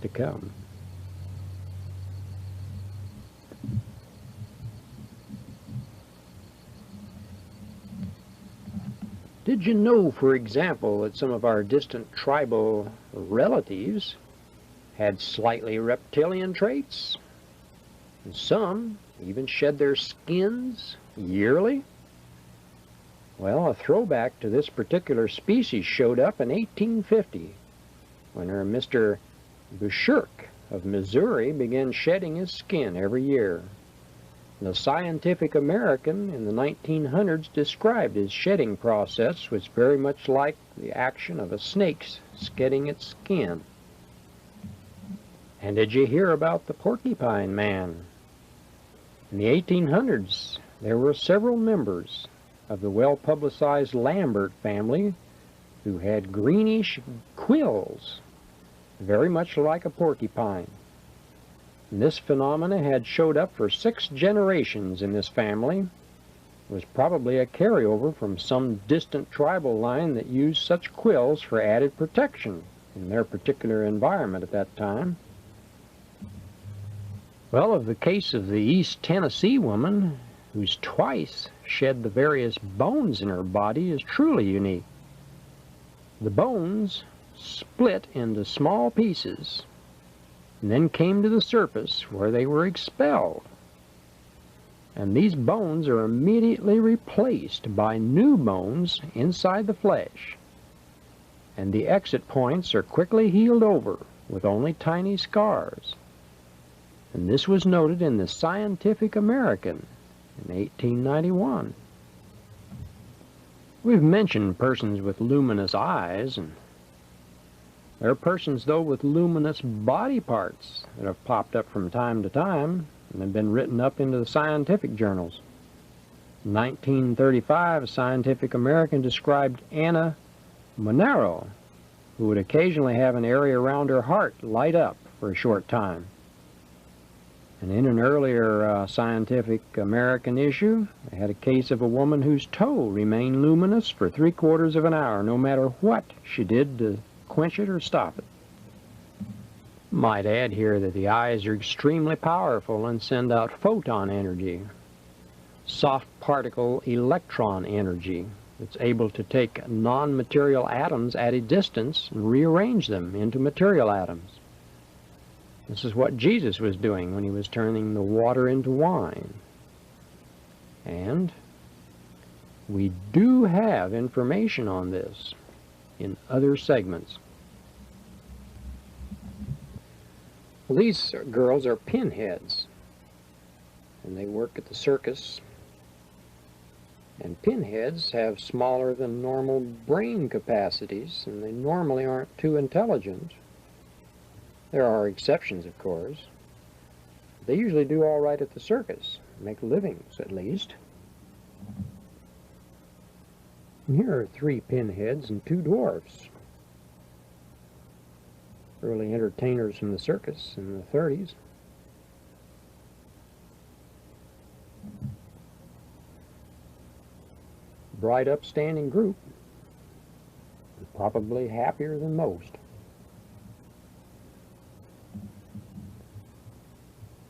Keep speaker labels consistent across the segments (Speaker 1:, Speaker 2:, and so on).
Speaker 1: to come. Did you know, for example, that some of our distant tribal relatives had slightly reptilian traits? And some even shed their skins yearly? Well, a throwback to this particular species showed up in 1850 when Mr. Bushirk of Missouri began shedding his skin every year. The Scientific American in the 1900s described his shedding process was very much like the action of a snake's shedding its skin. And did you hear about the Porcupine Man? In the 1800s, there were several members of the well-publicized Lambert family who had greenish quills, very much like a porcupine. And this phenomena had showed up for 6 generations in this family. It was probably a carryover from some distant tribal line that used such quills for added protection in their particular environment at that time. Well, of the case of the East Tennessee woman, who's twice shed the various bones in her body, is truly unique. The bones split into small pieces and then came to the surface where they were expelled. And these bones are immediately replaced by new bones inside the flesh. And the exit points are quickly healed over with only tiny scars. And this was noted in the Scientific American in 1891. We've mentioned persons with luminous eyes, and there are persons, though, with luminous body parts that have popped up from time to time and have been written up into the scientific journals. In 1935, a Scientific American described Anna Monaro, who would occasionally have an area around her heart light up for a short time. And in an earlier Scientific American issue, they had a case of a woman whose toe remained luminous for 3/4 of an hour, no matter what she did to quench it or stop it. Might add here that the eyes are extremely powerful and send out photon energy, soft particle electron energy, that's able to take non-material atoms at a distance and rearrange them into material atoms. This is what Jesus was doing when he was turning the water into wine. And we do have information on this in other segments. Well, these girls are pinheads, and they work at the circus. And pinheads have smaller than normal brain capacities, and they normally aren't too intelligent. There are exceptions, of course. They usually do all right at the circus, make livings at least. And here are 3 pinheads and 2 dwarfs, early entertainers from the circus in the 30s. Bright, upstanding group, probably happier than most.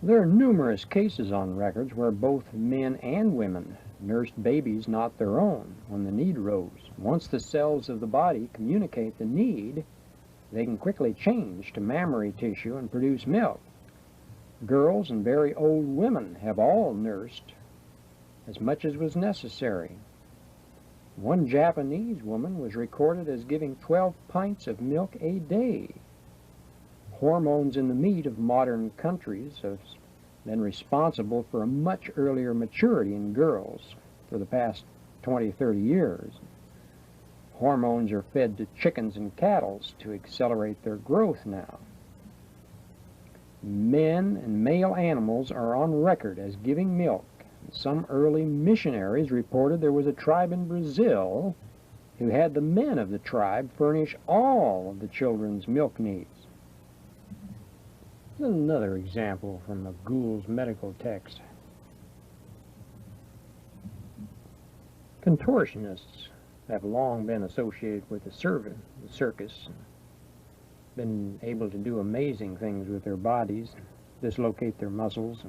Speaker 1: There are numerous cases on records where both men and women nursed babies not their own when the need rose. Once the cells of the body communicate the need, they can quickly change to mammary tissue and produce milk. Girls and very old women have all nursed as much as was necessary. One Japanese woman was recorded as giving 12 pints of milk a day. Hormones in the meat of modern countries have been responsible for a much earlier maturity in girls for the past 20-30 years. Hormones are fed to chickens and cattle to accelerate their growth now. Men and male animals are on record as giving milk. Some early missionaries reported there was a tribe in Brazil who had the men of the tribe furnish all of the children's milk needs. Another example from the Gould's medical text. Contortionists have long been associated with the circus. been able to do amazing things with their bodies, dislocate their muscles.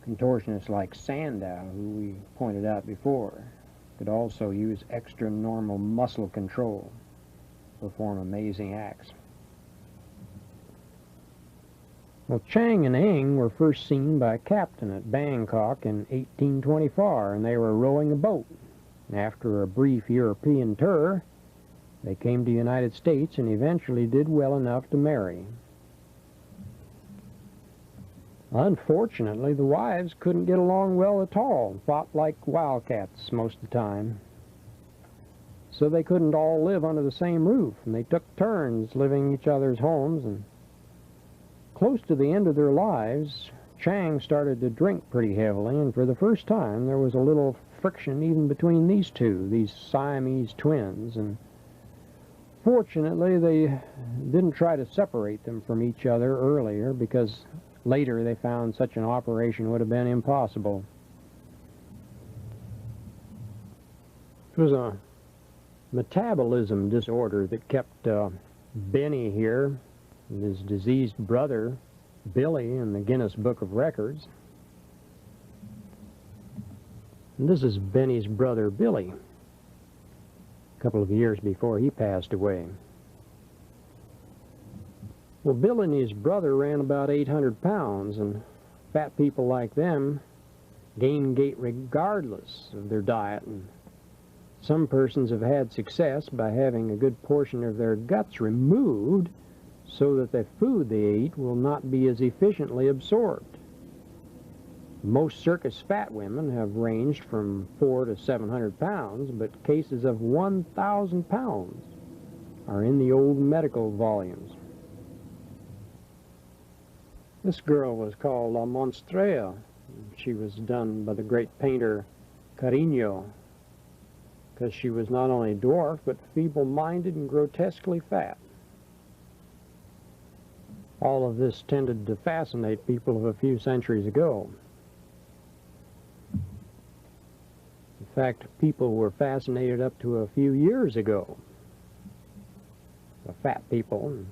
Speaker 1: Contortionists like Sandow, who we pointed out before, could also use extra normal muscle control to perform amazing acts. Well, Chang and Eng were first seen by a captain at Bangkok in 1824, and they were rowing a boat. After a brief European tour, they came to the United States and eventually did well enough to marry. Unfortunately, the wives couldn't get along well at all and fought like wildcats most of the time. So they couldn't all live under the same roof, and they took turns living in each other's homes. And close to the end of their lives, Chang started to drink pretty heavily, and for the first time there was a little friction even between these two, these Siamese twins. And fortunately, they didn't try to separate them from each other earlier, because later they found such an operation would have been impossible. It was a metabolism disorder that kept Benny here and his diseased brother Billy in the Guinness Book of Records. And this is Benny's brother Billy, a couple of years before he passed away. Well, Bill and his brother ran about 800 pounds, and fat people like them gain weight regardless of their diet. And some persons have had success by having a good portion of their guts removed so that the food they eat will not be as efficiently absorbed. Most circus fat women have ranged from 400 to 700 pounds, but cases of 1,000 pounds are in the old medical volumes. This girl was called La Monstrea. She was done by the great painter Carino, because she was not only dwarfed, but feeble-minded and grotesquely fat. All of this tended to fascinate people of a few centuries ago. In fact, people were fascinated up to a few years ago. The fat people.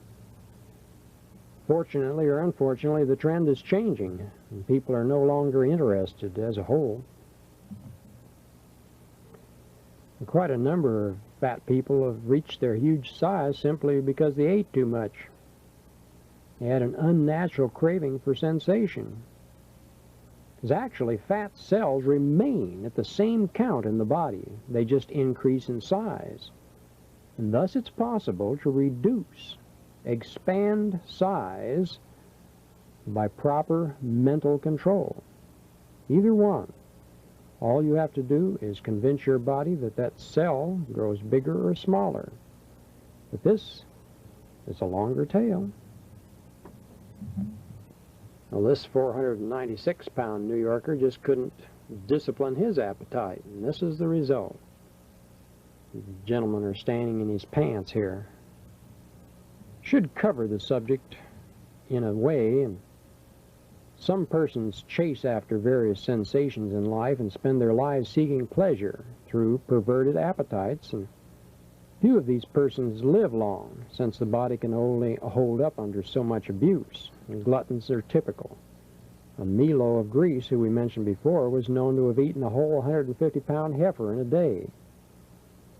Speaker 1: Fortunately or unfortunately, the trend is changing, and people are no longer interested as a whole. And quite a number of fat people have reached their huge size simply because they ate too much. They had an unnatural craving for sensation. Because actually, fat cells remain at the same count in the body. They just increase in size. And thus it's possible to reduce, expand size by proper mental control. Either one. All you have to do is convince your body that that cell grows bigger or smaller. But this is a longer tail. Well, this 496-pound New Yorker just couldn't discipline his appetite, and this is the result. The gentlemen are standing in his pants here. Should cover the subject in a way, and some persons chase after various sensations in life and spend their lives seeking pleasure through perverted appetites, and few of these persons live long, since the body can only hold up under so much abuse. And gluttons are typical. Milo of Greece, who we mentioned before, was known to have eaten a whole 150-pound heifer in a day.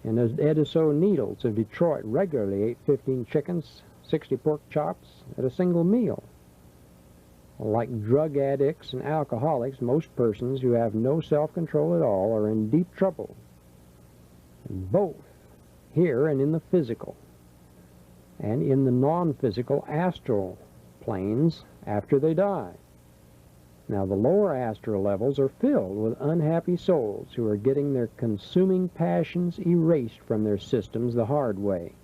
Speaker 1: And Ediso Needles of Detroit regularly ate 15 chickens, 60 pork chops at a single meal. Like drug addicts and alcoholics, most persons who have no self-control at all are in deep trouble. And both here and in the physical, and in the non-physical astral planes after they die. Now, the lower astral levels are filled with unhappy souls who are getting their consuming passions erased from their systems the hard way.